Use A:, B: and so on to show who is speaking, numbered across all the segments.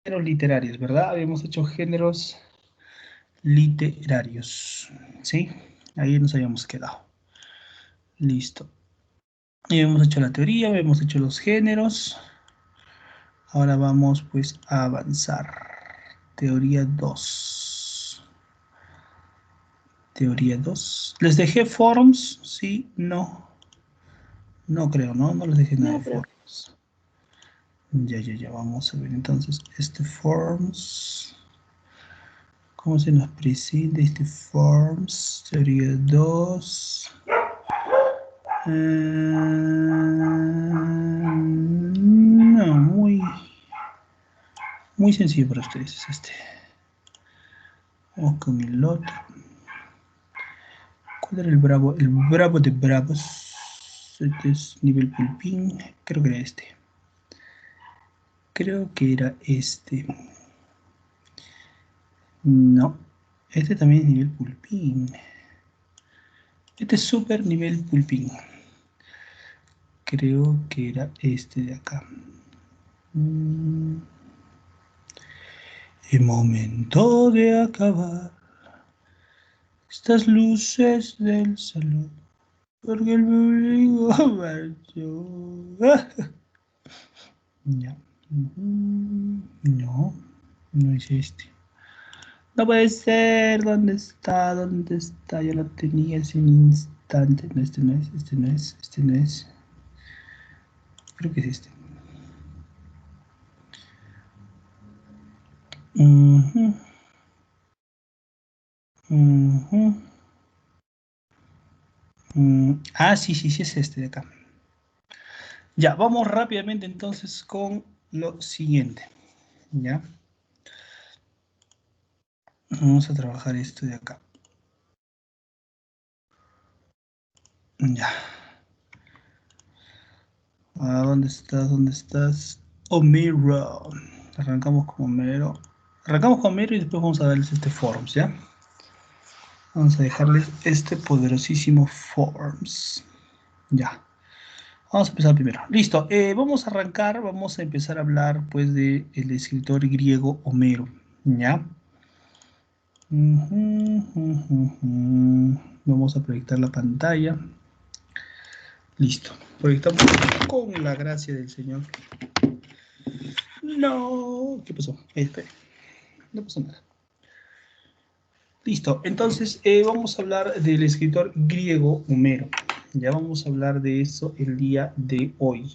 A: géneros literarios, ¿verdad? Habíamos hecho géneros literarios, ¿sí? Ahí nos habíamos quedado. Listo. Ya hemos hecho la teoría, hemos hecho los géneros. Ahora vamos pues a avanzar. Teoría 2. Teoría 2. ¿Les dejé forms? Sí, no. No creo, ¿no? No les dejé nada
B: No,
A: de
B: profe.
A: forms. Ya. Vamos a ver entonces este forms. ¿Cómo se nos presenta este forms? Teoría 2. No, muy sencillo para ustedes es este. Vamos con el otro. ¿Cuál era el bravo? El bravo de bravos. Este es nivel pulpín. Creo que era este. Creo que era este. No. Este también es nivel pulpín. Este es super nivel pulpín. Creo que era este de acá. El momento de acabar estas luces del salón. Porque el público marchó. Ya. No, no es este. No puede ser. ¿Dónde está? ¿Dónde está? Yo lo tenía hace un instante. No, este no es, este no es, este no es. Creo que es este. Ujú, ujú, sí, es este de acá. Ya, vamos rápidamente entonces con lo siguiente. ¿Ya? Vamos a trabajar esto de acá. Ya. ¿Dónde estás? ¿Dónde estás? Homero. Arrancamos con Homero. Arrancamos con Homero y después vamos a darles este Forms, ¿ya? Vamos a dejarles este poderosísimo Forms. Ya. Vamos a empezar primero. Listo. Vamos a arrancar, vamos a empezar a hablar pues de el escritor griego Homero, ¿ya? Vamos a proyectar la pantalla. Listo. Proyectamos con la gracia del Señor. No. ¿Qué pasó? Espera. No pasó nada. Listo. Entonces, vamos a hablar del escritor griego Homero. Ya vamos a hablar de eso el día de hoy.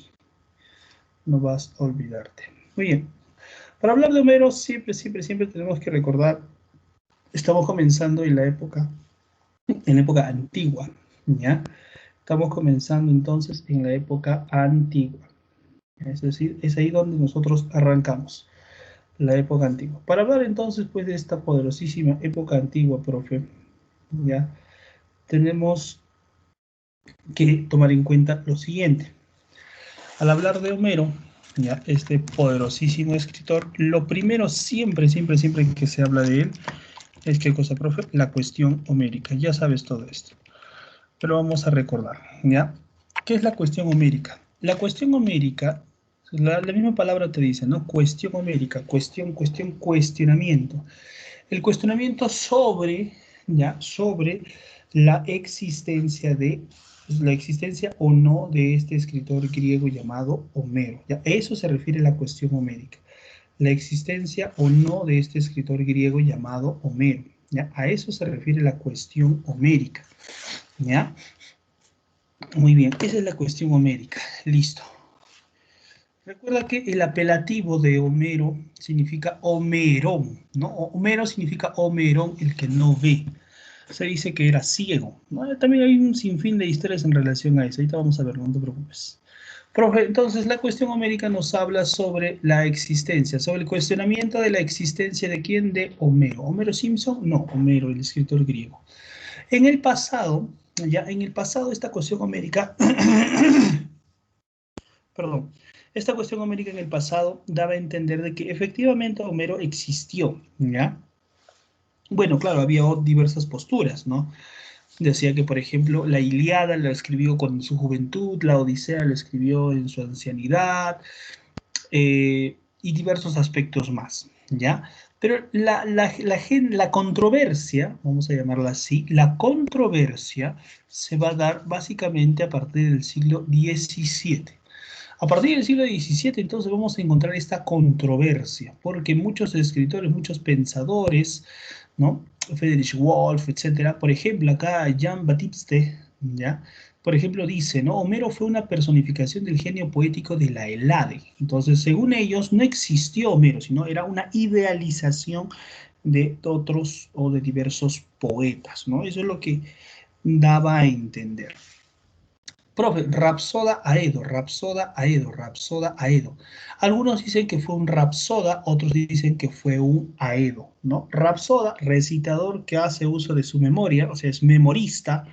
A: No vas a olvidarte. Muy bien. Para hablar de Homero, siempre tenemos que recordar, estamos comenzando en la época antigua, ¿ya? Estamos comenzando entonces en la época antigua. Es decir, es ahí donde nosotros arrancamos, la época antigua. Para hablar entonces pues de esta poderosísima época antigua, profe, ¿ya? Tenemos que tomar en cuenta lo siguiente. Al hablar de Homero, ¿ya? Este poderosísimo escritor, lo primero siempre que se habla de él es ¿qué cosa, profe? La cuestión homérica. Ya sabes todo esto. Pero vamos a recordar, ¿ya? ¿Qué es la cuestión homérica? La cuestión homérica, la misma palabra te dice, ¿no? Cuestión homérica, cuestionamiento. El cuestionamiento sobre, ¿ya? Sobre la existencia o no de este escritor griego llamado Homero. ¿Ya? A eso se refiere la cuestión homérica. La existencia o no de este escritor griego llamado Homero. ¿Ya? A eso se refiere la cuestión homérica. ¿Ya? Muy bien, esa es la cuestión homérica. Listo. Recuerda que el apelativo de Homero significa Homerón, ¿no? Homero significa Homerón, el que no ve. Se dice que era ciego, ¿no? También hay un sinfín de historias en relación a eso. Ahorita vamos a verlo, no te preocupes. Profe, entonces la cuestión homérica nos habla sobre la existencia, sobre el cuestionamiento de la existencia de quién, de Homero. ¿Homero Simpson? No, Homero, el escritor griego. En el pasado, ya en el pasado esta cuestión homérica perdón, esta cuestión homérica en el pasado daba a entender de que efectivamente Homero existió, ¿ya? Bueno, claro, había diversas posturas, ¿no? Decía que, por ejemplo, la Ilíada la escribió con su juventud, la Odisea la escribió en su ancianidad, y diversos aspectos más, ¿ya? Pero la controversia, vamos a llamarla así, la controversia se va a dar básicamente a partir del siglo XVII. A partir del siglo XVII, entonces, vamos a encontrar esta controversia, porque muchos escritores, muchos pensadores, ¿no? Friedrich Wolf, etcétera. Por ejemplo, acá Jean Baptiste, ¿ya? Por ejemplo, dice, ¿no? Homero fue una personificación del genio poético de la Helade. Entonces, según ellos, no existió Homero, sino era una idealización de otros o de diversos poetas, ¿no? Eso es lo que daba a entender. Profe, Rapsoda Aedo, Rapsoda Aedo, Rapsoda Aedo. Algunos dicen que fue un Rapsoda, otros dicen que fue un Aedo, ¿no? Rapsoda, recitador que hace uso de su memoria, o sea, es memorista,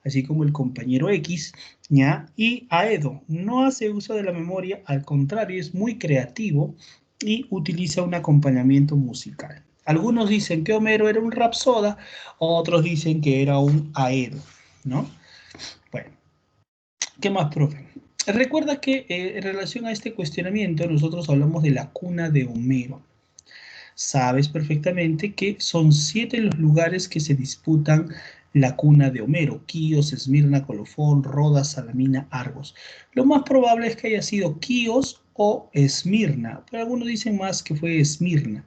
A: así como el compañero X, ¿ya? Y Aedo no hace uso de la memoria, al contrario, es muy creativo y utiliza un acompañamiento musical. Algunos dicen que Homero era un Rapsoda, otros dicen que era un Aedo, ¿no? Bueno. ¿Qué más, profe? Recuerda que en relación a este cuestionamiento nosotros hablamos de la cuna de Homero. Sabes perfectamente que son 7 los lugares que se disputan la cuna de Homero: Quíos, Esmirna, Colofón, Rodas, Salamina, Argos. Lo más probable es que haya sido Quíos o Esmirna, pero algunos dicen más que fue Esmirna.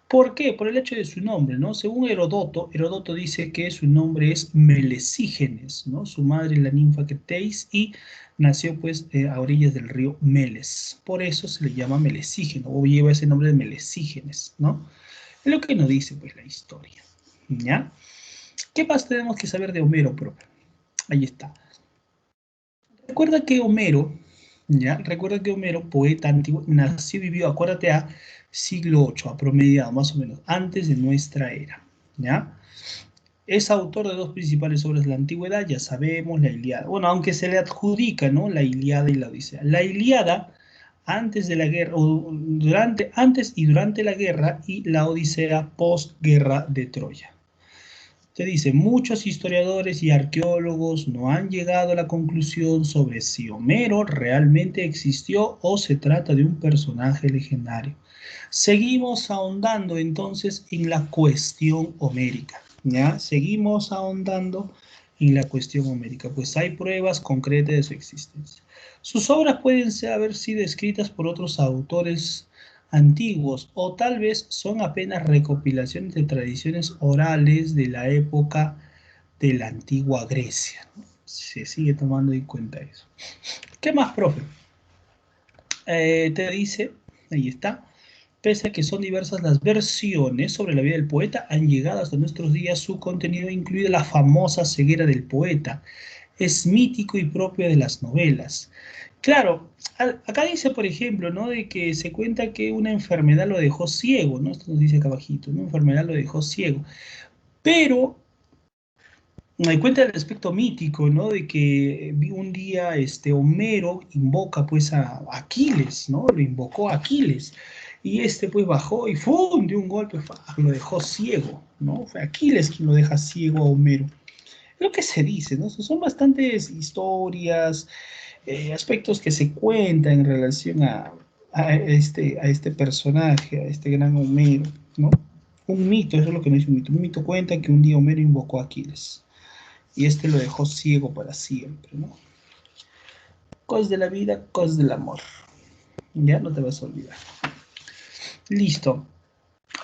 A: ¿Por qué? Por el hecho de su nombre, ¿no? Según Herodoto, Herodoto dice que su nombre es Melesígenes, ¿no? Su madre es la ninfa Creteis y nació pues a orillas del río Meles. Por eso se le llama Melesígeno, o lleva ese nombre de Melesígenes, ¿no? Es lo que nos dice pues la historia, ¿ya? ¿Qué más tenemos que saber de Homero, profe? Ahí está. Recuerda que Homero, ¿ya? Recuerda que Homero, poeta antiguo, nació y vivió, acuérdate, a siglo VIII, a promediado, más o menos, antes de nuestra era, ¿ya? Es autor de dos principales obras de la antigüedad, ya sabemos, la Ilíada. Bueno, aunque se le adjudica, ¿no? La Ilíada y la Odisea. La Ilíada, antes de la guerra, o antes y durante la guerra, y la Odisea, postguerra de Troya. Se dice, muchos historiadores y arqueólogos no han llegado a la conclusión sobre si Homero realmente existió o se trata de un personaje legendario. Seguimos ahondando entonces en la cuestión homérica, ¿ya? Seguimos ahondando en la cuestión homérica, pues hay pruebas concretas de su existencia. Sus obras pueden haber sido escritas por otros autores antiguos o tal vez son apenas recopilaciones de tradiciones orales de la época de la antigua Grecia, ¿no? Se sigue tomando en cuenta eso. ¿Qué más, profe? Te dice, ahí está, pese a que son diversas las versiones sobre la vida del poeta, han llegado hasta nuestros días su contenido, incluida la famosa ceguera del poeta. Es mítico y propio de las novelas. Claro, acá dice, por ejemplo, ¿no? De que se cuenta que una enfermedad lo dejó ciego, ¿no? Esto nos dice acá abajito, una enfermedad lo dejó ciego. Pero me cuenta el aspecto mítico, ¿no? De que un día Homero invoca pues a Aquiles, ¿no? Lo invocó a Aquiles. Y pues bajó y ¡fum! De un golpe lo dejó ciego, ¿no? Fue Aquiles quien lo deja ciego a Homero. Es lo que se dice, ¿no? Son bastantes historias, aspectos que se cuentan en relación a este personaje, a este gran Homero, ¿no? Un mito, eso es lo que nos dice un mito. Un mito cuenta que un día Homero invocó a Aquiles y lo dejó ciego para siempre, ¿no? Cosas de la vida, cosas del amor. Ya no te vas a olvidar. Listo.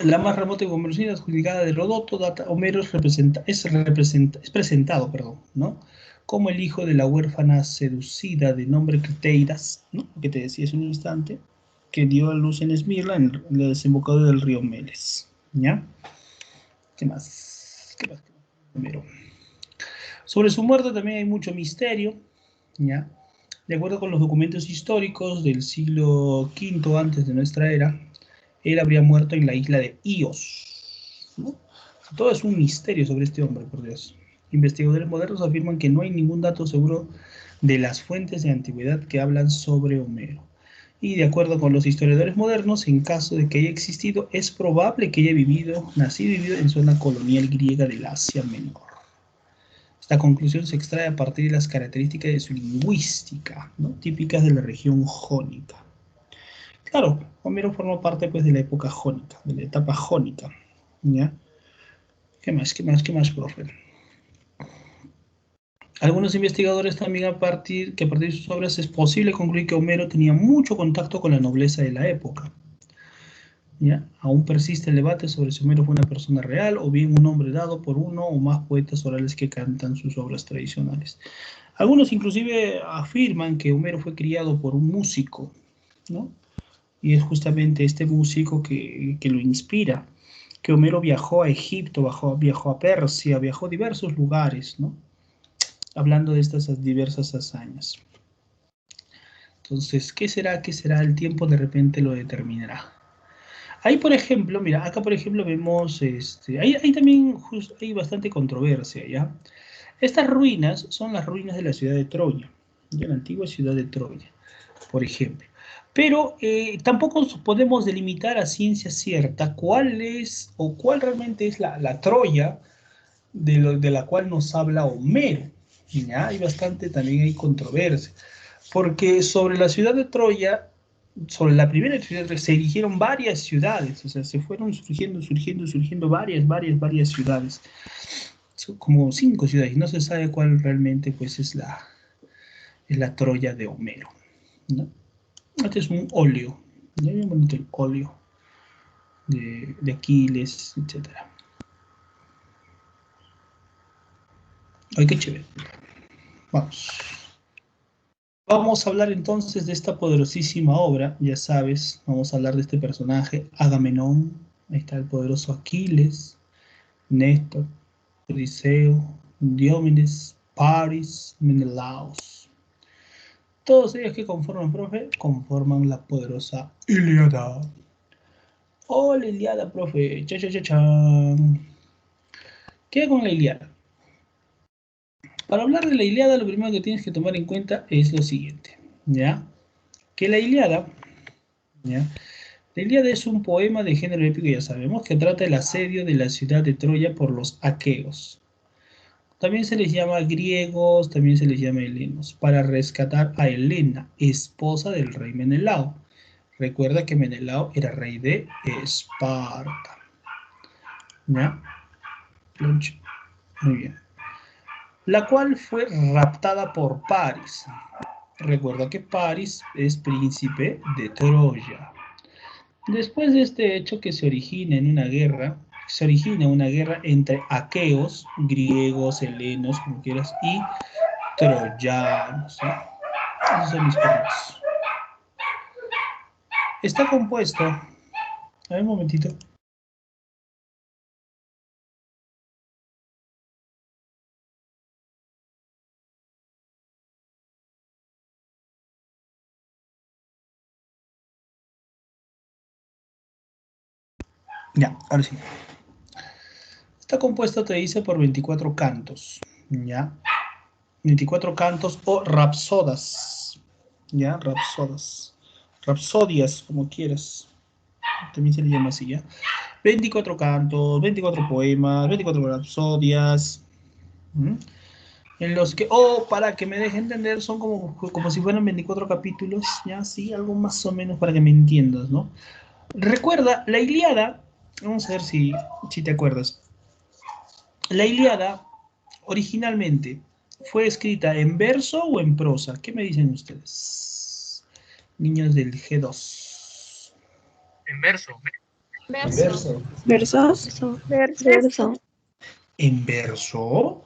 A: La más remota y conversión adjudicada de Heródoto, Homero es presentado, perdón, ¿no? Como el hijo de la huérfana seducida de nombre Criteidas, ¿no? Que te decía hace un instante, que dio a luz en Esmirna, en la desembocadura del río Meles, ¿ya? ¿Qué más? ¿Qué más? Homero. Sobre su muerte también hay mucho misterio, ¿ya? De acuerdo con los documentos históricos del siglo V antes de nuestra era, él habría muerto en la isla de Ios, ¿no? Todo es un misterio sobre este hombre, por Dios. Investigadores modernos afirman que no hay ningún dato seguro de las fuentes de antigüedad que hablan sobre Homero. Y de acuerdo con los historiadores modernos, en caso de que haya existido, es probable que haya nacido y vivido en zona colonial griega del Asia Menor. Esta conclusión se extrae a partir de las características de su lingüística, ¿no? Típicas de la región jónica. Claro, Homero formó parte pues de la época jónica, de la etapa jónica, ¿ya? ¿Qué más, profe? Algunos investigadores también a partir de sus obras es posible concluir que Homero tenía mucho contacto con la nobleza de la época. ¿Ya? Aún persiste el debate sobre si Homero fue una persona real o bien un nombre dado por uno o más poetas orales que cantan sus obras tradicionales. Algunos inclusive afirman que Homero fue criado por un músico, ¿no? Y es justamente este músico que lo inspira, que Homero viajó a Egipto, viajó a Persia, viajó a diversos lugares, ¿no? Hablando de estas diversas hazañas. Entonces, ¿qué será? ¿Qué será? El tiempo de repente lo determinará. Ahí, por ejemplo, mira, acá por ejemplo vemos, ahí también hay bastante controversia, ¿ya? Estas ruinas son las ruinas de la ciudad de Troya, de la antigua ciudad de Troya, por ejemplo. Pero tampoco podemos delimitar a ciencia cierta cuál es o cuál realmente es la Troya de la cual nos habla Homero. ¿Ya? Hay bastante, también hay controversia. Porque sobre la ciudad de Troya, sobre la primera ciudad, se erigieron varias ciudades, o sea, se fueron surgiendo varias ciudades. Son como 5 ciudades, no se sabe cuál realmente pues es la Troya de Homero, ¿no? Este es un óleo, ¿no? Bien bonito el óleo de Aquiles, etcétera. Ay, qué chévere. Vamos. Vamos a hablar entonces de esta poderosísima obra, ya sabes, vamos a hablar de este personaje, Agamenón, ahí está el poderoso Aquiles, Néstor, Odiseo, Diómedes, Paris, Menelaos. Todos ellos que conforman, profe, conforman la poderosa Ilíada. Hola Ilíada, profe, cha cha cha chan. ¿Qué con la Ilíada? Para hablar de la Ilíada, lo primero que tienes que tomar en cuenta es lo siguiente, ¿ya? Que la Ilíada, ¿ya? La Ilíada es un poema de género épico, ya sabemos, que trata el asedio de la ciudad de Troya por los aqueos. También se les llama griegos, también se les llama helenos, para rescatar a Helena, esposa del rey Menelao. Recuerda que Menelao era rey de Esparta. ¿Ya? Muy bien. La cual fue raptada por Paris. Recuerda que Paris es príncipe de Troya. Después de este hecho que se origina una guerra entre aqueos, griegos, helenos, como quieras, y troyanos. ¿Sí? Esos son mis perros. Está compuesto. A ver, un momentito. Ya, ahora sí. Está compuesto, te dice, por 24 cantos. ¿Ya? 24 cantos o rapsodas. ¿Ya? Rapsodas. Rapsodias, como quieras. También se le llama así, ¿ya? 24 cantos, 24 poemas, 24 rapsodias. ¿Mm? En los que, para que me deje entender, son como si fueran 24 capítulos, ¿ya? Sí, algo más o menos para que me entiendas, ¿no? Recuerda, la Ilíada, vamos a ver si te acuerdas. La Ilíada, originalmente, ¿fue escrita en verso o en prosa? ¿Qué me dicen ustedes? Niños del G2.
B: En verso.
A: En verso.
C: ¿Versos? Verso.
A: ¿En verso?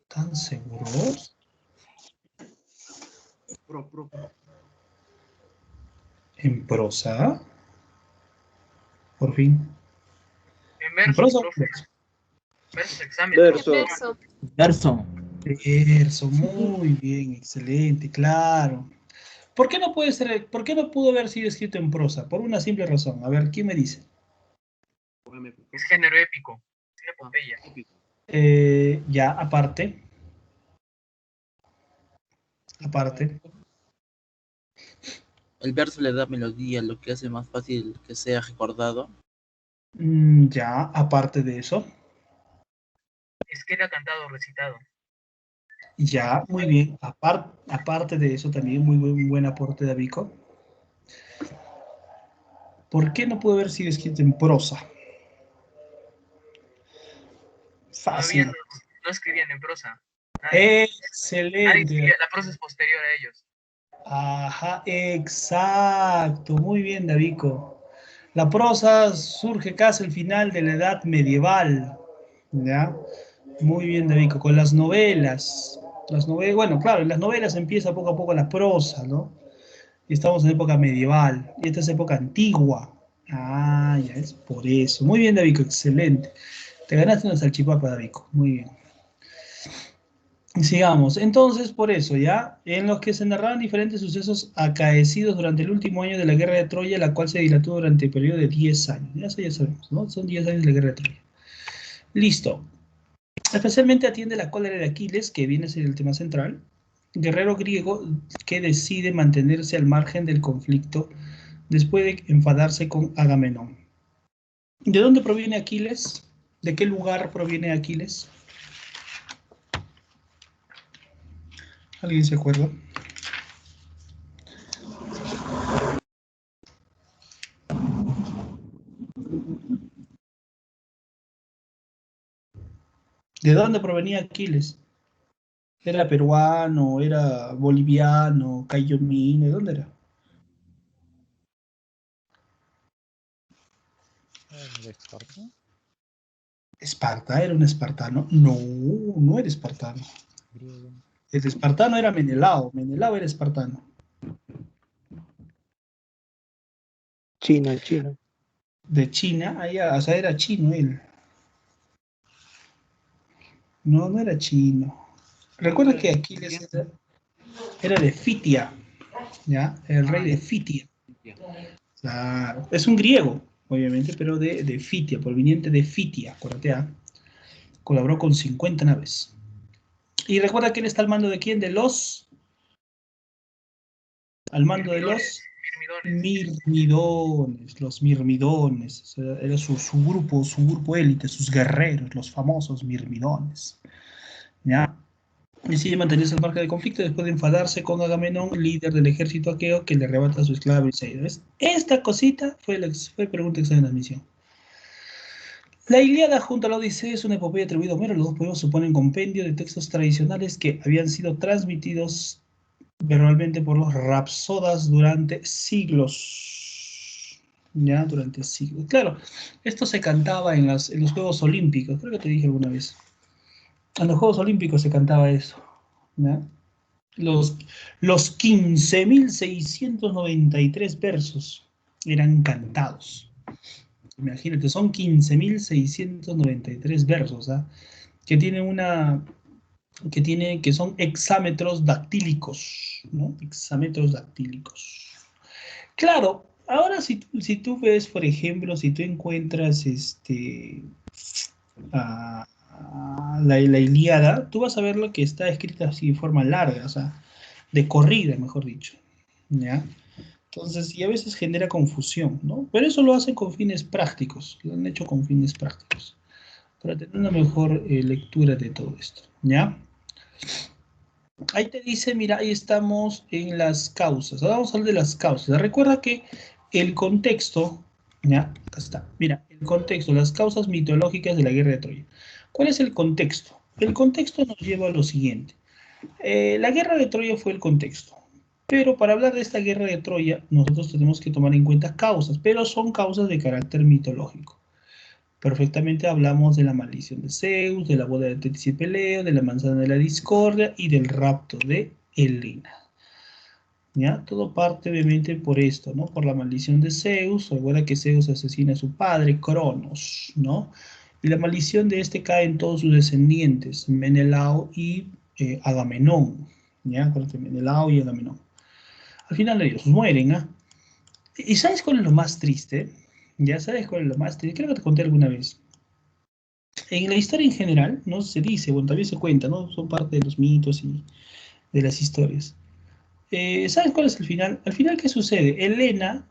A: ¿Tan seguros? ¿En prosa? Por fin.
B: En
A: ¿En
B: verso,
A: prosa?
B: profe. Verso, examen.
D: Verso.
E: Verso.
A: Verso, muy bien, excelente, claro. ¿Por qué no pudo haber sido escrito en prosa? Por una simple razón. A ver, ¿quién me dice?
B: Es género épico. Es una epopeya.
A: Ya, aparte.
E: El verso le da melodía, lo que hace más fácil que sea recordado.
A: Ya, aparte de eso.
B: Es que era cantado o recitado.
A: Ya, muy bien. Aparte de eso, también muy buen aporte de Abico. ¿Por qué no pudo haber sido escrito en prosa?
B: Todavía
A: Fácil.
B: no escribían en prosa. Nadie
A: Excelente.
B: escribía, la prosa es posterior a ellos.
A: Ajá, exacto. Muy bien, Davico. La prosa surge casi al final de la edad medieval. ¿Ya? Muy bien, Davico. Con las novelas. Las novelas, bueno, claro, en las novelas empieza poco a poco la prosa, ¿no? Y estamos en época medieval. Y esta es época antigua. Ah, ya es por eso. Muy bien, Davico, excelente. Te ganaste una salchipapa, Davico. Muy bien. Sigamos. Entonces, por eso, ¿ya? En los que se narraban diferentes sucesos acaecidos durante el último año de la guerra de Troya, la cual se dilató durante el periodo de 10 años. Ya eso ya sabemos, ¿no? Son 10 años de la guerra de Troya. Listo. Especialmente atiende la cólera de Aquiles, que viene a ser el tema central, guerrero griego que decide mantenerse al margen del conflicto después de enfadarse con Agamenón. ¿De dónde proviene Aquiles? ¿De qué lugar proviene Aquiles? ¿Alguien se acuerda? ¿De dónde provenía Aquiles? ¿Era peruano, era boliviano, cayomino? ¿De dónde era?
D: ¿De Esparta?
A: ¿Esparta? ¿Era un espartano? No, no era espartano.
D: Griego.
A: El espartano era Menelao. Menelao era espartano.
F: Chino, el chino.
A: De China, allá, o sea, era chino él. No, no era chino. Recuerda que Aquiles era de Fitia, ¿ya? El rey de Fitia. Claro. Es un griego, obviamente, pero de Fitia, proveniente de Fitia, acuérdate, ¿ah? Colaboró con 50 naves. Y recuerda que él está al mando de quién, de los... Al mando de los mirmidones, los mirmidones. O sea, era su grupo élite, sus guerreros, los famosos mirmidones. ¿Ya? Decide mantenerse al margen del conflicto después de enfadarse con Agamenón, líder del ejército aqueo, que le arrebata a su esclavo Isaías. ¿Ves? Esta cosita fue pregunta examen de admisión. La Ilíada junto a la Odisea es una epopeya atribuida a Homero. Los dos poemas suponen compendio de textos tradicionales que habían sido transmitidos verbalmente por los rapsodas durante siglos. Ya, durante siglos. Claro, esto se cantaba en los Juegos Olímpicos, creo que te dije alguna vez. En los Juegos Olímpicos se cantaba eso. ¿Ya? Los 15.693 versos eran cantados. Imagínate, son 15.693 versos, ¿ah? Que tienen que son hexámetros dactílicos, ¿no? Hexámetros dactílicos. Claro, ahora si tú ves, por ejemplo, si tú encuentras la Ilíada, tú vas a ver lo que está escrita así de forma larga, o sea, de corrida, mejor dicho, ¿ya? Entonces, y a veces genera confusión, ¿no? Pero eso lo hacen con fines prácticos, lo han hecho con fines prácticos, para tener una mejor lectura de todo esto, ¿ya? Ahí te dice, mira, ahí estamos en las causas. Ahora vamos a hablar de las causas. Recuerda que el contexto, ya, acá está, mira, el contexto, las causas mitológicas de la guerra de Troya. ¿Cuál es el contexto? El contexto nos lleva a lo siguiente. La guerra de Troya fue el contexto. Pero para hablar de esta guerra de Troya, nosotros tenemos que tomar en cuenta causas, pero son causas de carácter mitológico. Perfectamente hablamos de la maldición de Zeus, de la boda de Tetis y Peleo, de la manzana de la discordia y del rapto de Helena. ¿Ya? Todo parte obviamente por esto, ¿no? Por la maldición de Zeus. Recuerda que Zeus asesina a su padre, Cronos, ¿no? Y la maldición de este cae en todos sus descendientes, Menelao y Agamenón. ¿Ya? Acuérdate, Menelao y Agamenón. Al final ellos mueren, ¿ah? ¿Y sabes cuál es lo más triste? ¿Ya sabes cuál es lo más triste? Creo que te conté alguna vez. En la historia en general, ¿no? Se dice, bueno, también se cuenta, ¿no? Son parte de los mitos y de las historias. ¿Sabes cuál es el final? Al final, ¿qué sucede? Helena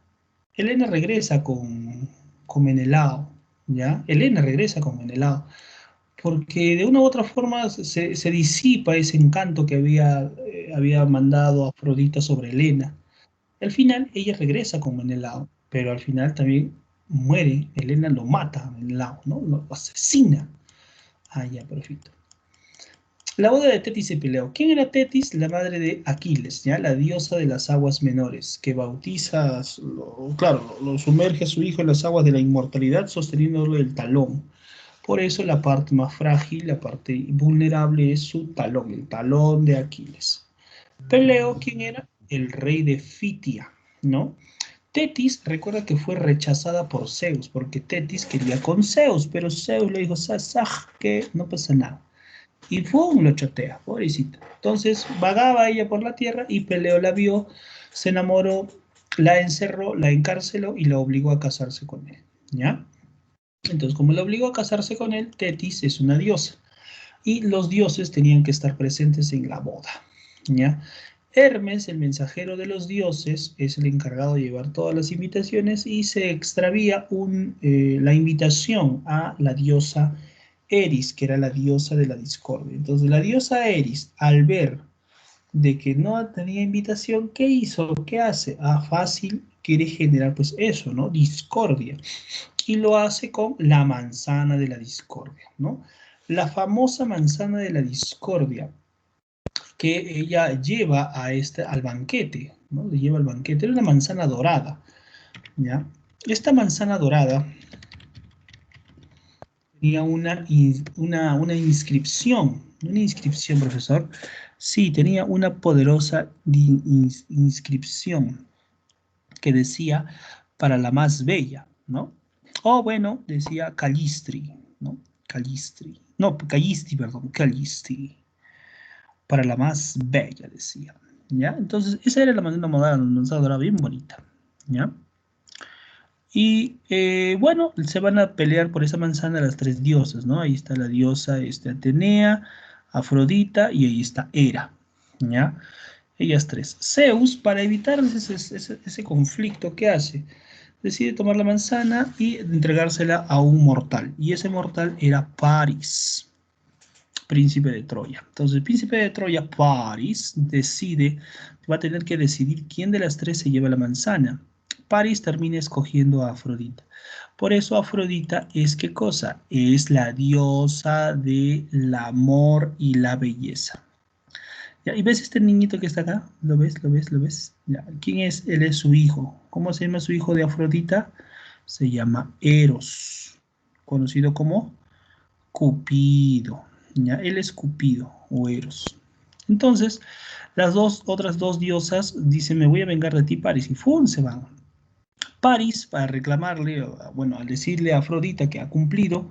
A: regresa con Menelao, ¿ya? Helena regresa con Menelao, porque de una u otra forma se disipa ese encanto que había mandado Afrodita sobre Helena. Al final ella regresa con Menelao, pero al final también muere, Helena lo mata a Menelao, ¿no? Lo asesina. Ah, ya, perfecto. La boda de Tetis y Peleo. ¿Quién era Tetis? La madre de Aquiles, ¿ya? La diosa de las aguas menores, que bautiza, claro, lo sumerge a su hijo en las aguas de la inmortalidad, sosteniéndolo el talón. Por eso la parte más frágil, la parte vulnerable es su talón, el talón de Aquiles. Peleo, ¿quién era? El rey de Fitia, ¿no? Tetis, recuerda que fue rechazada por Zeus, porque Tetis quería con Zeus, pero Zeus le dijo, Sasaj, que no pasa nada. Y ¡pum! Lo chotea, pobrecita. Entonces vagaba ella por la tierra y Peleo la vio, se enamoró, la encerró, la encarceló y la obligó a casarse con él, ¿ya? Entonces, como la obligó a casarse con él, Tetis es una diosa. Y los dioses tenían que estar presentes en la boda, ¿ya? Hermes, el mensajero de los dioses, es el encargado de llevar todas las invitaciones y se extravía la invitación a la diosa Eris, que era la diosa de la discordia. Entonces la diosa Eris, al ver de que no tenía invitación, ¿qué hizo? ¿Qué hace? Ah, fácil, quiere generar pues eso, ¿no? Discordia. Y lo hace con la manzana de la discordia, ¿no? La famosa manzana de la discordia que ella lleva al banquete, ¿no? Le lleva al banquete, era una manzana dorada, ¿ya? Esta manzana dorada tenía una inscripción, profesor. Sí, tenía una poderosa inscripción que decía para la más bella, ¿no? O bueno, decía Calistri, ¿no? Calistri. No, Callisti, perdón, Callisti. Para la más bella, decía. ¿Ya? Entonces, esa era la manzana morada, una manzana dorada bien bonita. ¿Ya? Y bueno, se van a pelear por esa manzana las tres diosas, ¿no? Ahí está la diosa Atenea, Afrodita y ahí está Hera, ¿ya? Ellas tres. Zeus, para evitar ese conflicto, ¿qué hace? Decide tomar la manzana y entregársela a un mortal. Y ese mortal era Paris, príncipe de Troya. Entonces, el príncipe de Troya, Paris, va a tener que decidir quién de las tres se lleva la manzana. Paris termina escogiendo a Afrodita. Por eso Afrodita es ¿qué cosa? Es la diosa del amor y la belleza. ¿Ya? ¿Y ves este niñito que está acá? ¿Lo ves? ¿Lo ves? ¿Lo ves? ¿Ya? ¿Quién es? Él es su hijo. ¿Cómo se llama su hijo de Afrodita? Se llama Eros, conocido como Cupido. ¿Ya? Él es Cupido o Eros. Entonces, las otras dos diosas dicen, me voy a vengar de ti, Paris, y ¡fum! Se van. Paris, para reclamarle, bueno, al decirle a Afrodita que ha cumplido,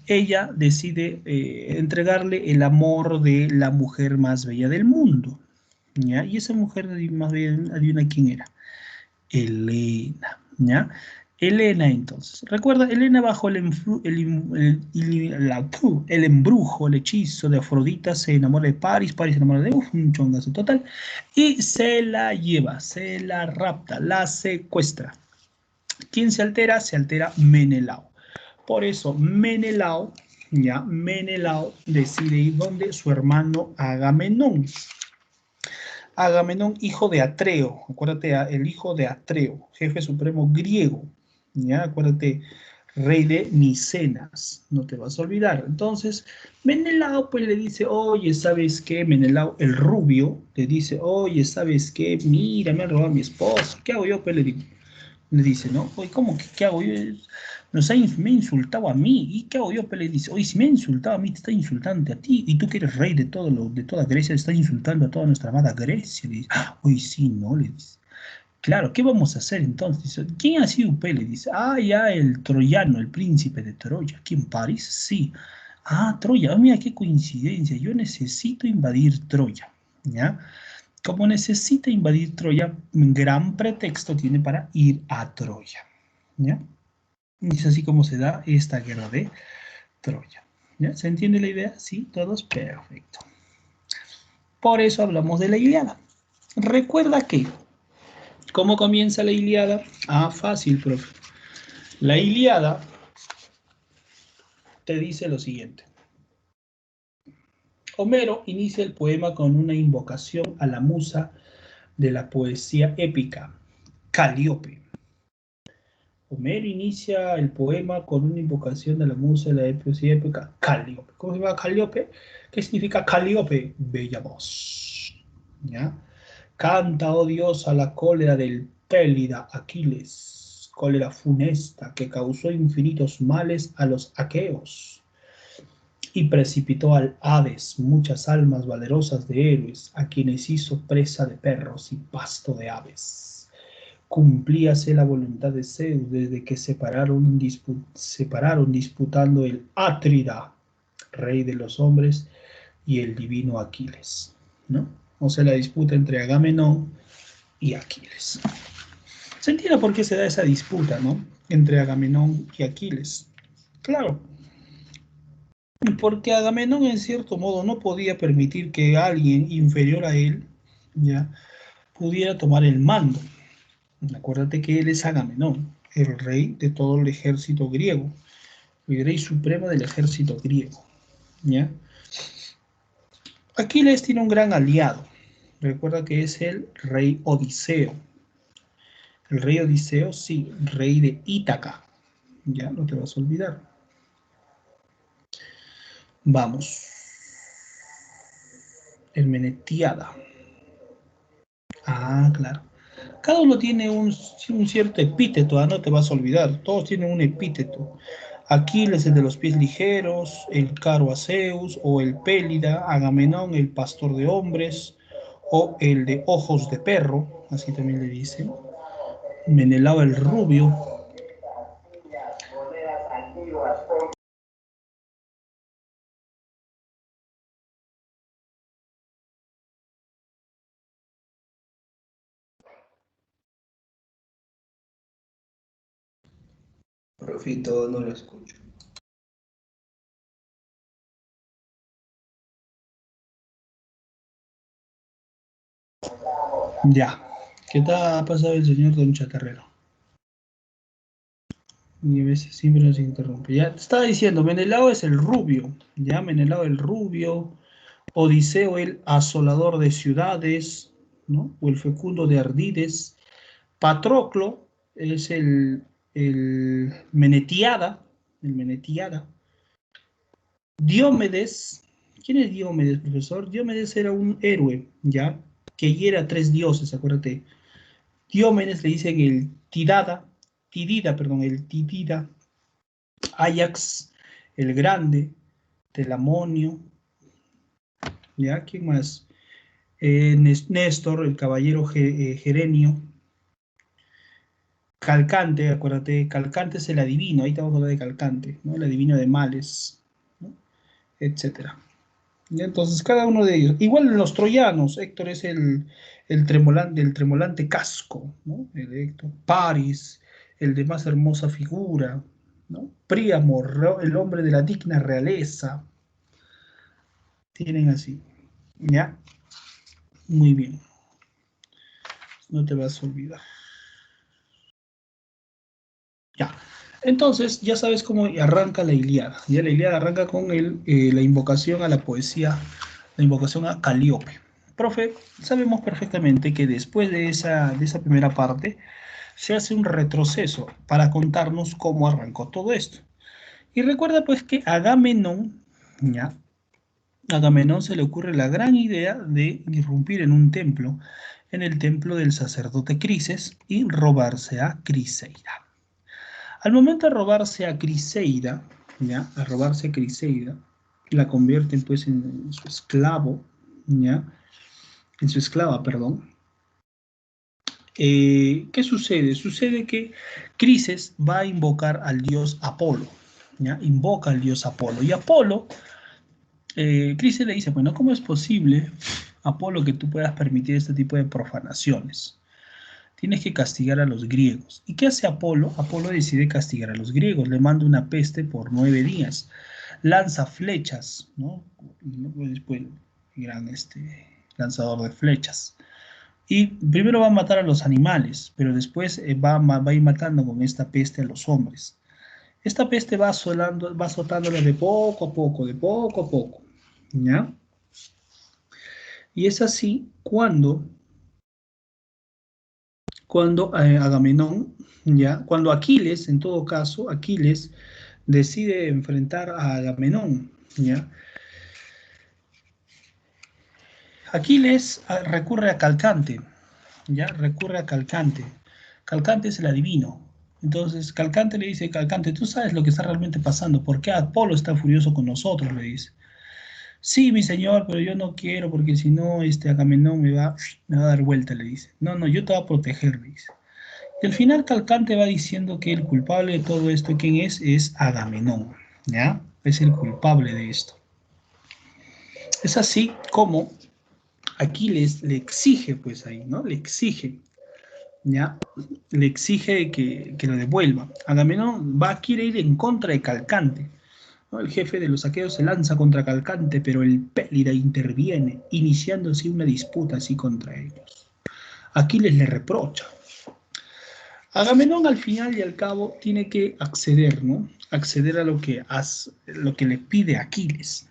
A: ella decide entregarle el amor de la mujer más bella del mundo, ¿ya? Y esa mujer más bella, adivina quién era, Helena, ¿ya? Helena, entonces, recuerda, Helena bajo el embrujo, el hechizo de Afrodita, se enamora de Paris, Paris se enamora de un chongazo total, y se la lleva, se la rapta, la secuestra. ¿Quién se altera? Se altera Menelao. Por eso Menelao, ya, Menelao decide ir donde su hermano Agamenón. Agamenón, hijo de Atreo, acuérdate, el hijo de Atreo, jefe supremo griego, ya, acuérdate, rey de Micenas, no te vas a olvidar. Entonces, Menelao pues le dice, oye, ¿sabes qué? Menelao, el rubio, le dice, oye, ¿sabes qué? Mira, me han robado a mi esposo, ¿qué hago yo? Pues le dice, ¿no? Oye, ¿cómo que qué hago yo? Me ha insultado a mí, ¿y qué hago yo? Pues le dice, oye, si me ha insultado a mí, te está insultando a ti, y tú que eres rey de toda Grecia, te está insultando a toda nuestra amada Grecia. Le dice, oye, sí, ¿no? Le dice, claro, ¿qué vamos a hacer entonces? Dice, ¿quién ha sido P? Le dice, ya el troyano, el príncipe de Troya, ¿aquí en París? Sí. Troya, mira qué coincidencia, yo necesito invadir Troya, ¿ya? Como necesita invadir Troya, un gran pretexto tiene para ir a Troya, ¿ya? Y es así como se da esta guerra de Troya, ¿ya? ¿Se entiende la idea? Sí, todos, perfecto. Por eso hablamos de la Ilíada. Recuerda que, ¿cómo comienza la Ilíada? Fácil, profe. La Ilíada te dice lo siguiente. Homero inicia el poema con una invocación a la musa de la poesía épica, Calíope. Homero inicia el poema con una invocación de la musa de la poesía épica, Calíope. ¿Cómo se llama Calíope? ¿Qué significa Calíope? Bella voz. ¿Ya? Canta, oh Dios, a la cólera del Pélida Aquiles, cólera funesta que causó infinitos males a los aqueos y precipitó al Hades muchas almas valerosas de héroes, a quienes hizo presa de perros y pasto de aves. Cumplíase la voluntad de Zeus desde que separaron disputando el Átrida, rey de los hombres, y el divino Aquiles, ¿no? O sea, la disputa entre Agamenón y Aquiles. Se entiende por qué se da esa disputa, ¿no? Entre Agamenón y Aquiles. Claro, porque Agamenón en cierto modo no podía permitir que alguien inferior a él, ya, pudiera tomar el mando. Acuérdate que él es Agamenón, el rey de todo el ejército griego, el rey supremo del ejército griego, ¿ya? Aquiles tiene un gran aliado. Recuerda que es el rey Odiseo. El rey Odiseo, sí, rey de Ítaca. Ya, no te vas a olvidar. Vamos. Hermenetiada. Ah, claro. Cada uno tiene un cierto epíteto, no te vas a olvidar. Todos tienen un epíteto. Aquiles, el de los pies ligeros, el caro a Zeus, o el Pélida, Agamenón, el pastor de hombres, o el de ojos de perro, así también le dicen. Menelao el rubio. Profito, no lo escucho. Ya. ¿Qué tal ha pasado el señor Don Chatarrero? Y a veces siempre nos interrumpe. Ya te estaba diciendo, Menelao es el rubio. Ya, Menelao el rubio. Odiseo el asolador de ciudades, ¿no? O el fecundo de ardides. Patroclo es el Menetiada. El Menetiada. Diomedes. ¿Quién es Diomedes, profesor? Diomedes era un héroe, ¿ya? Que hiera a 3 dioses, acuérdate. Diómedes le dicen el Tidida, el Tidida, Ajax, el Grande, Telamonio, ¿ya? ¿Quién más? Néstor, el caballero Gerenio, Calcante, acuérdate, Calcante es el adivino, ahí estamos hablando de Calcante, ¿no? El adivino de males, ¿no? Etcétera. Y entonces, cada uno de ellos, igual en los troyanos, Héctor es el tremolante casco, ¿no? El Héctor, Paris, el de más hermosa figura, ¿no? Príamo, el hombre de la digna realeza. Tienen así, ¿ya? Muy bien. No te vas a olvidar. Ya. Entonces, ya sabes cómo arranca la Ilíada. Ya la Ilíada arranca con la invocación a la poesía, la invocación a Calíope. Profe, sabemos perfectamente que después de esa primera parte se hace un retroceso para contarnos cómo arrancó todo esto. Y recuerda pues que Agamenón, ¿ya? Agamenón se le ocurre la gran idea de irrumpir en un templo, en el templo del sacerdote Crises, y robarse a Criseida. Al momento de robarse a Criseida, ¿ya? A robarse a Criseida, la convierten pues en su esclavo, ¿ya? En su esclava, perdón. ¿Qué sucede? Sucede que Crises va a invocar al dios Apolo, ¿ya? Invoca al dios Apolo, y Apolo, Crises le dice, bueno, ¿cómo es posible, Apolo, que tú puedas permitir este tipo de profanaciones? Tienes que castigar a los griegos. ¿Y qué hace Apolo? Apolo decide castigar a los griegos. Le manda una peste por 9 días. Lanza flechas, ¿no? Después, gran lanzador de flechas. Y primero va a matar a los animales, pero después va a ir matando con esta peste a los hombres. Esta peste va azotándolos de poco a poco, ¿ya? Y es así cuando Agamenón, ya, cuando Aquiles, en todo caso, Aquiles decide enfrentar a Agamenón, ya. Aquiles recurre a Calcante, ya, recurre a Calcante. Calcante es el adivino. Entonces Calcante le dice, Calcante, tú sabes lo que está realmente pasando, ¿por qué Apolo está furioso con nosotros? Le dice. Sí, mi señor, pero yo no quiero porque si no, Agamenón me va a dar vuelta, le dice. No, no, yo te voy a proteger, le dice. Y al final Calcante va diciendo que el culpable de todo esto, ¿quién es? Es Agamenón, ¿ya? Es el culpable de esto. Es así como Aquiles le exige, pues ahí, ¿no? Le exige, ¿ya? Le exige que lo devuelva. Agamenón quiere ir en contra de Calcante, ¿no? El jefe de los aqueos se lanza contra Calcante, pero el Pélida interviene, iniciando así una disputa así contra ellos. Aquiles le reprocha. Agamenón al final y al cabo tiene que acceder, ¿no? Acceder a lo que le pide Aquiles.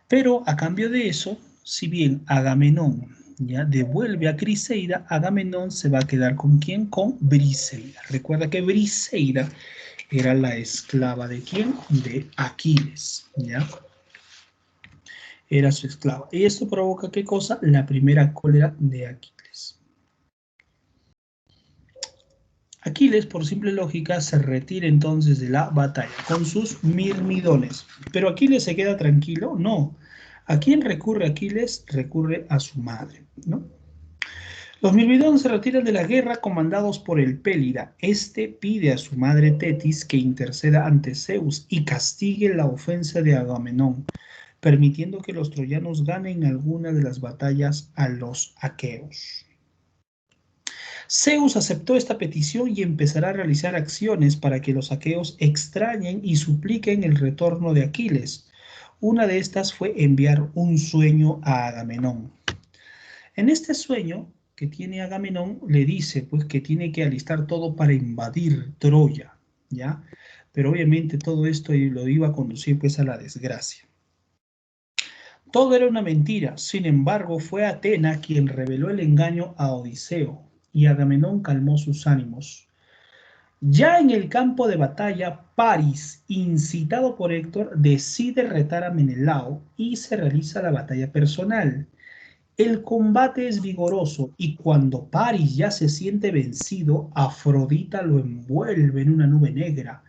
A: Pero a cambio de eso, si bien Agamenón ya devuelve a Criseida, Agamenón se va a quedar ¿con quién? Con Briseida. Recuerda que Briseida era la esclava de ¿quién? De Aquiles, ¿ya? Era su esclava. Y esto provoca ¿qué cosa? La primera cólera de Aquiles. Aquiles, por simple lógica, se retira entonces de la batalla con sus mirmidones. ¿Pero Aquiles se queda tranquilo? No. ¿A quién recurre Aquiles? Recurre a su madre, ¿no? Los mirmidones se retiran de la guerra comandados por el Pélida. Este pide a su madre Tetis que interceda ante Zeus y castigue la ofensa de Agamenón, permitiendo que los troyanos ganen alguna de las batallas a los aqueos. Zeus aceptó esta petición y empezará a realizar acciones para que los aqueos extrañen y supliquen el retorno de Aquiles. Una de estas fue enviar un sueño a Agamenón. En este sueño que tiene Agamenón le dice pues que tiene que alistar todo para invadir Troya, ¿ya? Pero obviamente todo esto lo iba a conducir pues a la desgracia. Todo era una mentira, sin embargo fue Atena quien reveló el engaño a Odiseo y Agamenón calmó sus ánimos. Ya en el campo de batalla, Paris, incitado por Héctor, decide retar a Menelao y se realiza la batalla personal. El combate es vigoroso y cuando Paris ya se siente vencido, Afrodita lo envuelve en una nube negra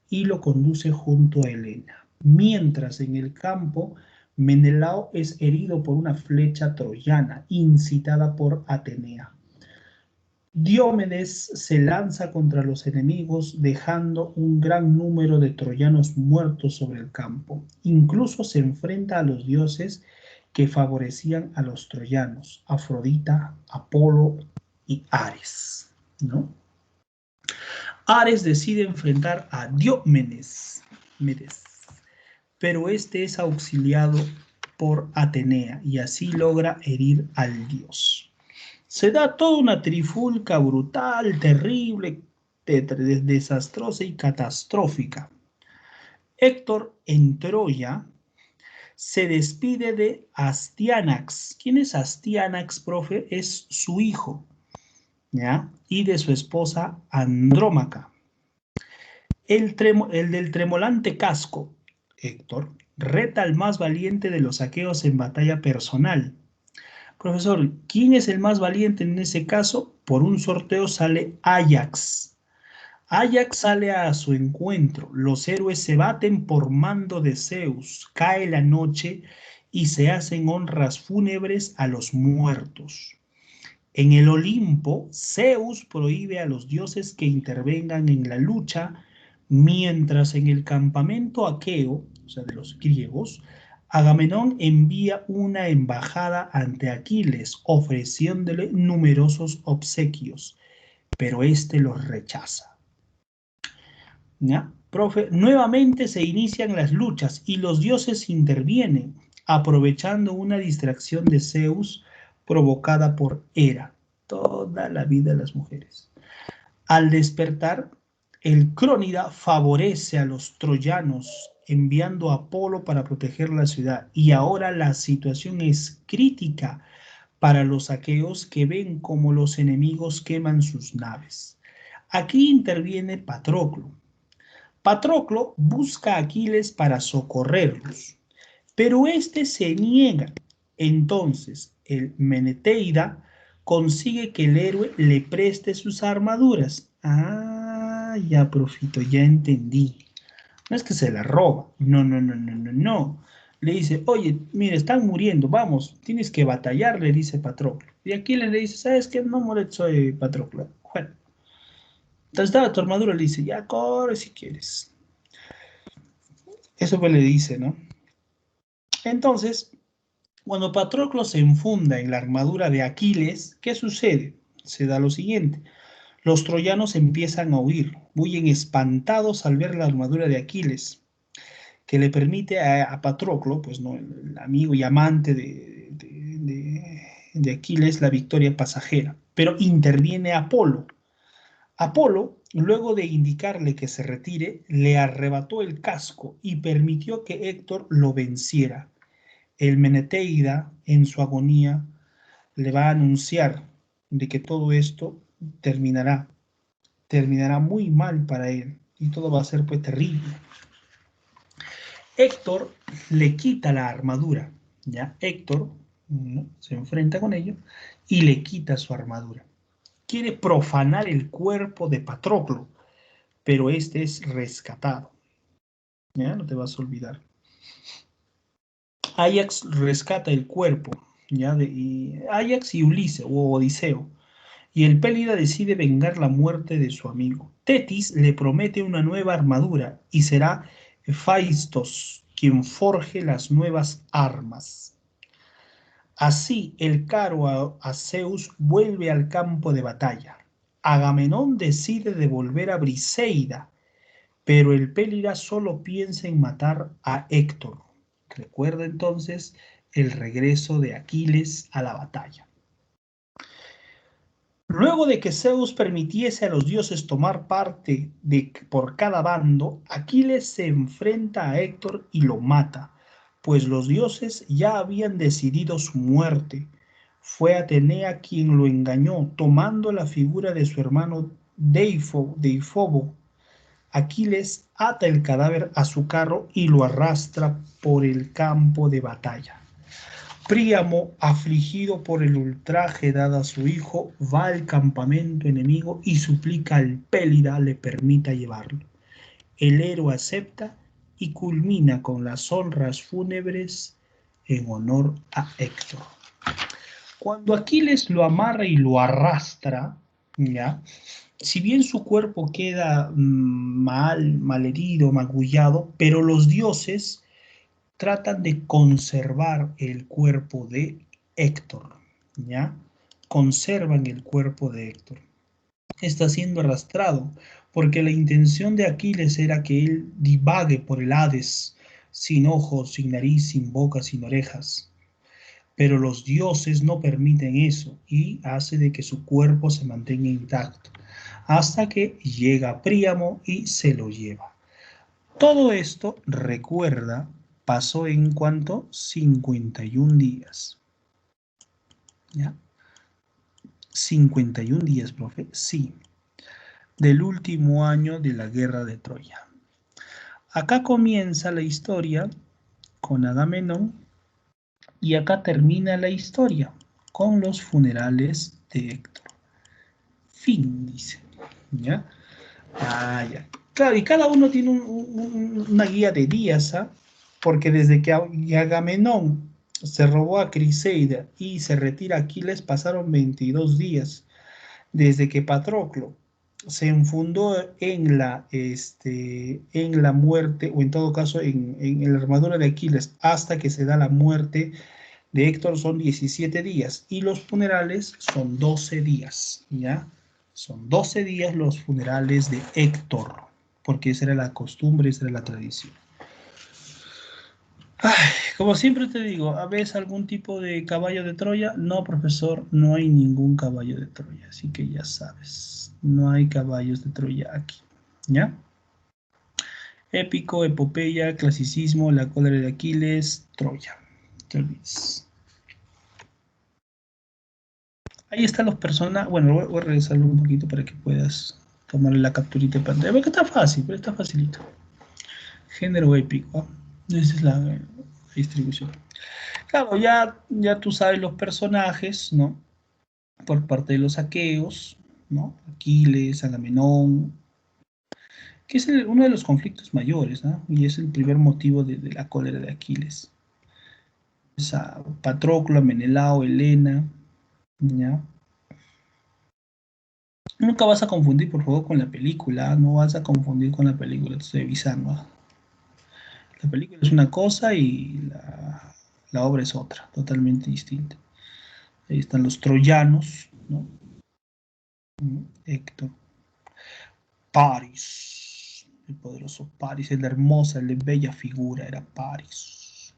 A: y lo conduce junto a Helena. Mientras en el campo, Menelao es herido por una flecha troyana incitada por Atenea. Diomedes se lanza contra los enemigos dejando un gran número de troyanos muertos sobre el campo. Incluso se enfrenta a los dioses que favorecían a los troyanos, Afrodita, Apolo y Ares, ¿no? Ares decide enfrentar a Diomedes, pero este es auxiliado por Atenea y así logra herir al dios. Se da toda una trifulca brutal, terrible, desastrosa y catastrófica. Héctor en Troya se despide de Astianax. ¿Quién es Astianax, profe? Es su hijo, ¿ya? Y de su esposa Andrómaca. El del tremolante casco, Héctor, reta al más valiente de los aqueos en batalla personal. Profesor, ¿quién es el más valiente en ese caso? Por un sorteo sale Áyax. Áyax sale a su encuentro. Los héroes se baten por mando de Zeus. Cae la noche y se hacen honras fúnebres a los muertos. En el Olimpo, Zeus prohíbe a los dioses que intervengan en la lucha, mientras en el campamento aqueo, o sea, de los griegos, Agamenón envía una embajada ante Aquiles, ofreciéndole numerosos obsequios, pero éste los rechaza. ¿Ya? Profe, nuevamente se inician las luchas y los dioses intervienen, aprovechando una distracción de Zeus provocada por Hera. Toda la vida de las mujeres. Al despertar, el Crónida favorece a los troyanos enviando a Apolo para proteger la ciudad y ahora la situación es crítica para los aqueos que ven cómo los enemigos queman sus naves. Aquí interviene Patroclo. Patroclo busca a Aquiles para socorrerlos, pero éste se niega. Entonces el Meneteida consigue que el héroe le preste sus armaduras. Ah, ya, profito, ya entendí. No es que se la roba. No, no, no, no, no, no. Le dice, oye, mire, están muriendo, vamos, tienes que batallar, le dice Patroclo. Y Aquiles le dice, ¿sabes qué? No molesto, Patroclo. Bueno, entonces daba tu armadura, le dice, ya corre si quieres. Eso pues le dice, ¿no? Entonces, cuando Patroclo se enfunda en la armadura de Aquiles, ¿qué sucede? Se da lo siguiente. Los troyanos empiezan a huyen espantados al ver la armadura de Aquiles, que le permite a Patroclo, pues no, el amigo y amante de Aquiles, la victoria pasajera. Pero interviene Apolo. Apolo, luego de indicarle que se retire, le arrebató el casco y permitió que Héctor lo venciera. El Meneteida, en su agonía, le va a anunciar de que todo esto terminará muy mal para él y todo va a ser pues terrible. Héctor le quita la armadura, ¿ya? Héctor, ¿no?, se enfrenta con ello y le quita su armadura. Quiere profanar el cuerpo de Patroclo, pero este es rescatado. ¿Ya? No te vas a olvidar. Ajax rescata el cuerpo, ¿ya? Ajax y Ulises, o Odiseo. Y el Pélida decide vengar la muerte de su amigo. Tetis le promete una nueva armadura y será Hephaistos quien forje las nuevas armas. Así el caro a Zeus vuelve al campo de batalla. Agamenón decide devolver a Briseida, pero el Pélida solo piensa en matar a Héctor. Recuerda entonces el regreso de Aquiles a la batalla. Luego de que Zeus permitiese a los dioses tomar parte por cada bando, Aquiles se enfrenta a Héctor y lo mata, pues los dioses ya habían decidido su muerte. Fue Atenea quien lo engañó, tomando la figura de su hermano Deifobo. Aquiles ata el cadáver a su carro y lo arrastra por el campo de batalla. Príamo, afligido por el ultraje dado a su hijo, va al campamento enemigo y suplica al Pélida le permita llevarlo. El héroe acepta y culmina con las honras fúnebres en honor a Héctor. Cuando Aquiles lo amarra y lo arrastra, ¿ya?, si bien su cuerpo queda malherido, magullado, pero los dioses tratan de conservar el cuerpo de Héctor, ¿ya? Conservan el cuerpo de Héctor. Está siendo arrastrado porque la intención de Aquiles era que él divague por el Hades, sin ojos, sin nariz, sin boca, sin orejas. Pero los dioses no permiten eso y hace de que su cuerpo se mantenga intacto, hasta que llega Príamo y se lo lleva. Todo esto, recuerda, pasó en cuanto 51 días. ¿Ya? 51 días, profe. Sí. Del último año de la guerra de Troya. Acá comienza la historia con Agamenón y acá termina la historia con los funerales de Héctor. Fin, dice. ¿Ya? Ah, ya. Claro, y cada uno tiene una guía de días, ¿ah? Porque desde que Agamenón se robó a Criseida y se retira Aquiles pasaron 22 días. Desde que Patroclo se enfundó en la muerte, o en todo caso en la armadura de Aquiles, hasta que se da la muerte de Héctor son 17 días. Y los funerales son 12 días, ¿ya? Son 12 días los funerales de Héctor, porque esa era la costumbre, esa era la tradición. Ay, como siempre te digo, ¿ves algún tipo de caballo de Troya? No, profesor, no hay ningún caballo de Troya, así que ya sabes, no hay caballos de Troya aquí, ¿ya? Épico, epopeya, clasicismo, la cólera de Aquiles, Troya. No te olvides. Ahí están los personajes. Bueno, voy a regresarlo un poquito para que puedas tomar la capturita de pantalla. Ve que está fácil, pero está facilito. Género épico. Esa es la distribución. Claro, ya tú sabes los personajes, ¿no? Por parte de los aqueos, ¿no? Aquiles, Agamenón, que es uno de los conflictos mayores, ¿no? Y es el primer motivo de la cólera de Aquiles. Es a Patroclo, Menelao, Helena, ¿ya? Nunca vas a confundir, por favor, con la película, no vas a confundir con la película, te estoy avisando. La película es una cosa y la obra es otra, totalmente distinta. Ahí están los troyanos, ¿no? Héctor. Paris, el poderoso Paris, el hermosa, el de bella figura era Paris.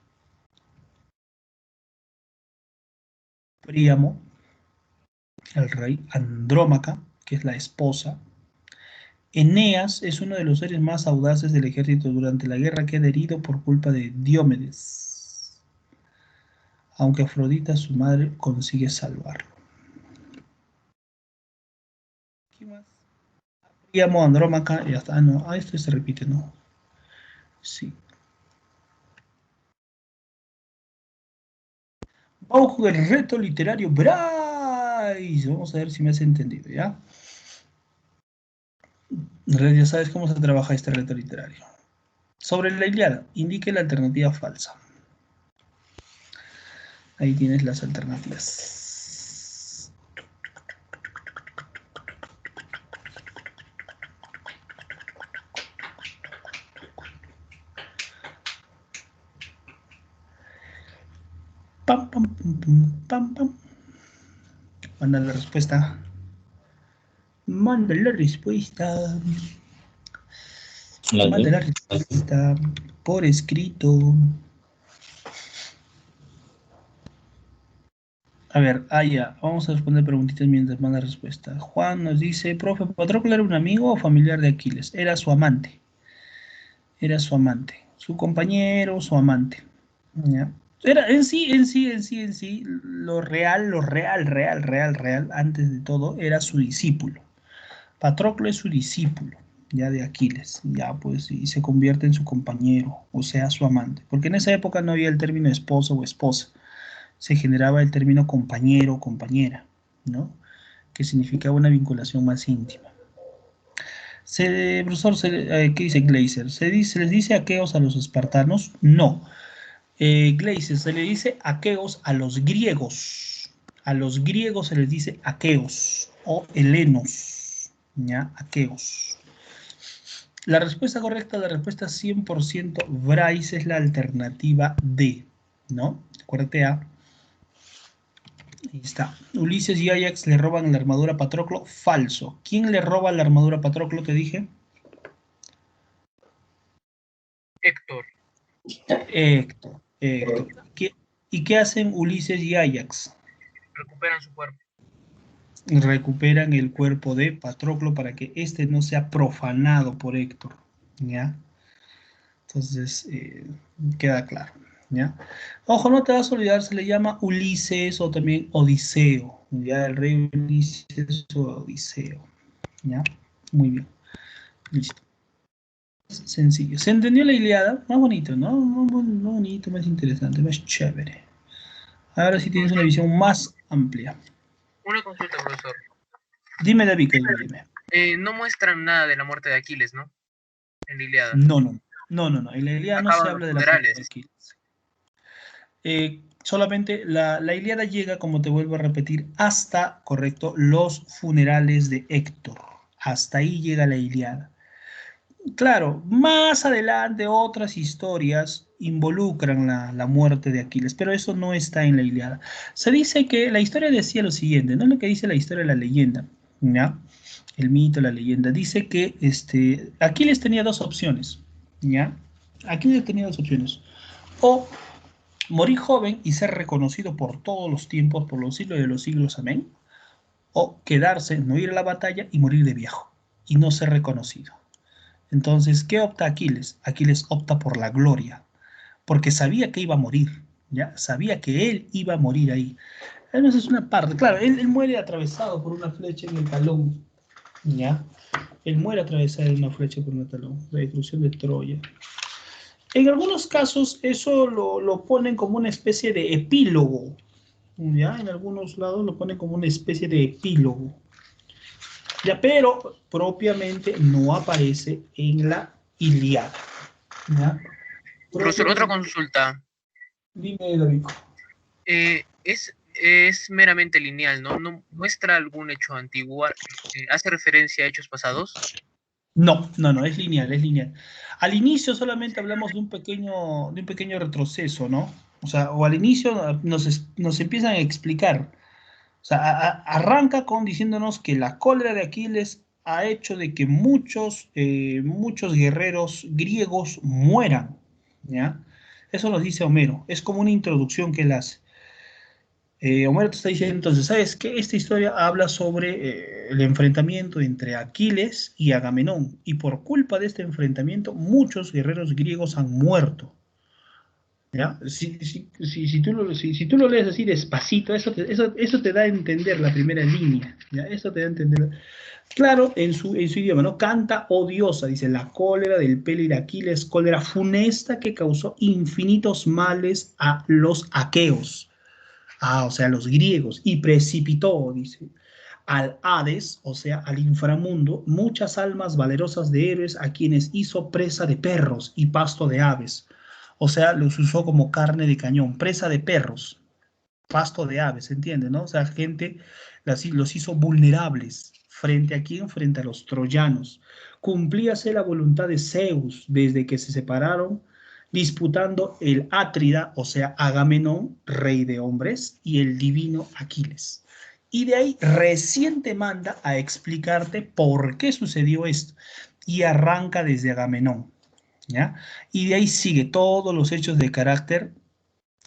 A: Príamo, el rey. Andrómaca, que es la esposa. Eneas es uno de los seres más audaces del ejército durante la guerra, queda herido por culpa de Diomedes, aunque Afrodita, su madre, consigue salvarlo. ¿Qué más? Príamo, Andrómaca, y hasta, no, esto se repite, ¿no? Sí. Vamos con el reto literario Bryce. Vamos a ver si me has entendido, ¿ya? Ya sabes cómo se trabaja este reto literario. Sobre la Ilíada, indique la alternativa falsa. Ahí tienes las alternativas. Pam, pam, pam, pam, pam, pam. Manda la respuesta. Manda la respuesta. Manda la respuesta por escrito. A ver, ya. Vamos a responder preguntitas mientras manda respuesta. Juan nos dice, profe, ¿Patroclo era un amigo o familiar de Aquiles? Era su amante. Era su amante. Su compañero, su amante. ¿Ya? Era en sí, lo real, antes de todo, era su discípulo. Patroclo es su discípulo, ya de Aquiles, ya pues, y se convierte en su compañero, o sea, su amante. Porque en esa época no había el término esposo o esposa, se generaba el término compañero o compañera, ¿no? Que significaba una vinculación más íntima. Profesor, ¿qué dice Glaser? ¿Se les dice aqueos a los espartanos? No. Glaser, se le dice aqueos a los griegos. A los griegos se les dice aqueos o helenos, ¿ya? Aqueos. La respuesta correcta, la respuesta 100% Bryce es la alternativa D, ¿no? Acuérdate A. Ahí está. Ulises y Ajax le roban la armadura a Patroclo. Falso. ¿Quién le roba la armadura a Patroclo, te dije?
B: Héctor.
A: Héctor. ¿Y qué hacen Ulises y Ajax?
B: Recuperan su cuerpo.
A: Recuperan el cuerpo de Patroclo para que éste no sea profanado por Héctor, ¿ya? Entonces, queda claro, ¿ya? Ojo, no te vas a olvidar, se le llama Ulises o también Odiseo, ¿ya? El rey Ulises o Odiseo, ¿ya? Muy bien, listo. Sencillo. ¿Se entendió la Ilíada? Más bonito, ¿no? Más bonito, más interesante, más chévere. Ahora sí tienes una visión más amplia.
B: Una consulta, profesor.
A: Dime, David, dime.
B: No muestran nada de la muerte de Aquiles, ¿no? En la Ilíada.
A: No. En la Ilíada no se habla de la muerte de Aquiles. Solamente la Ilíada llega, como te vuelvo a repetir, hasta, correcto, los funerales de Héctor. Hasta ahí llega la Ilíada. Claro, más adelante otras historias involucran la muerte de Aquiles, pero eso no está en la Ilíada. Se dice que la historia decía lo siguiente, no es lo que dice la historia de la leyenda, ¿ya? El mito, la leyenda, dice que Aquiles tenía dos opciones, ¿ya? Aquiles tenía dos opciones. O morir joven y ser reconocido por todos los tiempos, por los siglos de los siglos, amén. O quedarse, no ir a la batalla y morir de viejo y no ser reconocido. Entonces, ¿qué opta Aquiles? Aquiles opta por la gloria, porque sabía que iba a morir, ¿ya? Sabía que él iba a morir ahí. Además es una parte, claro, él muere atravesado por una flecha en el talón, ¿ya? Él muere atravesado en una flecha por un talón, la destrucción de Troya. En algunos casos eso lo ponen como una especie de epílogo, ¿ya? En algunos lados lo ponen como una especie de epílogo, ¿ya? Pero propiamente no aparece en la Ilíada, ¿ya?
B: Profesor, otra
A: Propiamente,
B: consulta.
A: dime, David.
B: Es meramente lineal, ¿no? ¿No muestra algún hecho antiguo? ¿Hace referencia a hechos pasados?
A: No, es lineal, es lineal. Al inicio solamente hablamos de un pequeño retroceso, ¿no? O sea, o al inicio nos empiezan a explicar. O sea, arranca con diciéndonos que la cólera de Aquiles ha hecho de que muchos guerreros griegos mueran, ¿ya? Eso nos dice Homero. Es como una introducción que él hace. Homero te está diciendo entonces, ¿sabes qué? Esta historia habla sobre el enfrentamiento entre Aquiles y Agamenón, y por culpa de este enfrentamiento muchos guerreros griegos han muerto. ¿Ya? Si tú lo lees así despacito, eso te da a entender la primera línea, ¿ya? Eso te da a entender. Claro, en su idioma, ¿no? Canta odiosa, dice, la cólera del Pélida de Aquiles, cólera funesta que causó infinitos males a los aqueos. O sea, los griegos, y precipitó, dice, al Hades, o sea, al inframundo, muchas almas valerosas de héroes a quienes hizo presa de perros y pasto de aves. O sea, los usó como carne de cañón, presa de perros, pasto de aves, ¿entiendes? ¿No? O sea, gente los hizo vulnerables. ¿Frente a quién? Frente a los troyanos. Cumplíase la voluntad de Zeus desde que se separaron, disputando el Átrida, o sea, Agamenón, rey de hombres, y el divino Aquiles. Y de ahí recién te manda a explicarte por qué sucedió esto. Y arranca desde Agamenón, ¿ya? Y de ahí sigue todos los hechos de carácter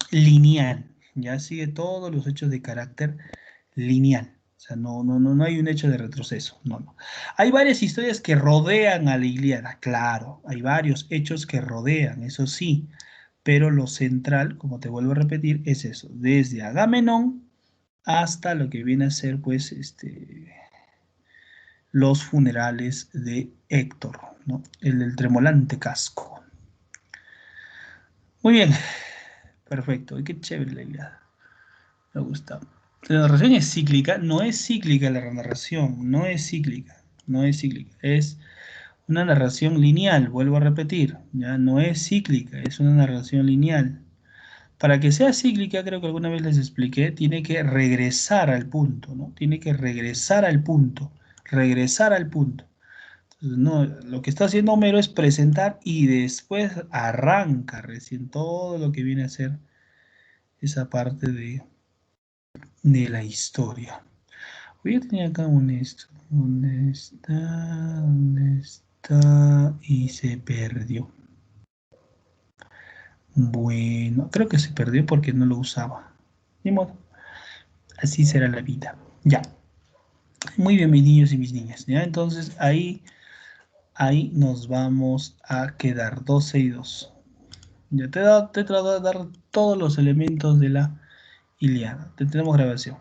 A: lineal, ya sigue todos los hechos de carácter lineal. O sea, no hay un hecho de retroceso. No. Hay varias historias que rodean a la Ilíada, claro. Hay varios hechos que rodean, eso sí. Pero lo central, como te vuelvo a repetir, es eso. Desde Agamenón hasta lo que viene a ser, pues, los funerales de Héctor, ¿no? El del tremolante casco. Muy bien. Perfecto. Qué chévere la Ilíada. Me gusta. La narración es cíclica, no es cíclica la narración, no es cíclica, es una narración lineal, vuelvo a repetir, ya no es cíclica, es una narración lineal. Para que sea cíclica, creo que alguna vez les expliqué, tiene que regresar al punto, ¿no? Tiene que regresar al punto, regresar al punto. Entonces, no, lo que está haciendo Homero es presentar y después arranca recién todo lo que viene a ser esa parte de la historia. Yo tenía acá un esto. ¿Dónde está? ¿Dónde está? Y se perdió. Bueno, creo que se perdió porque no lo usaba. Ni modo. Así será la vida. Ya. Muy bien, mis niños y mis niñas. Ya, entonces ahí nos vamos a quedar. 12 y 2. Ya te he tratado de dar todos los elementos de la Ilíada. Tenemos grabación.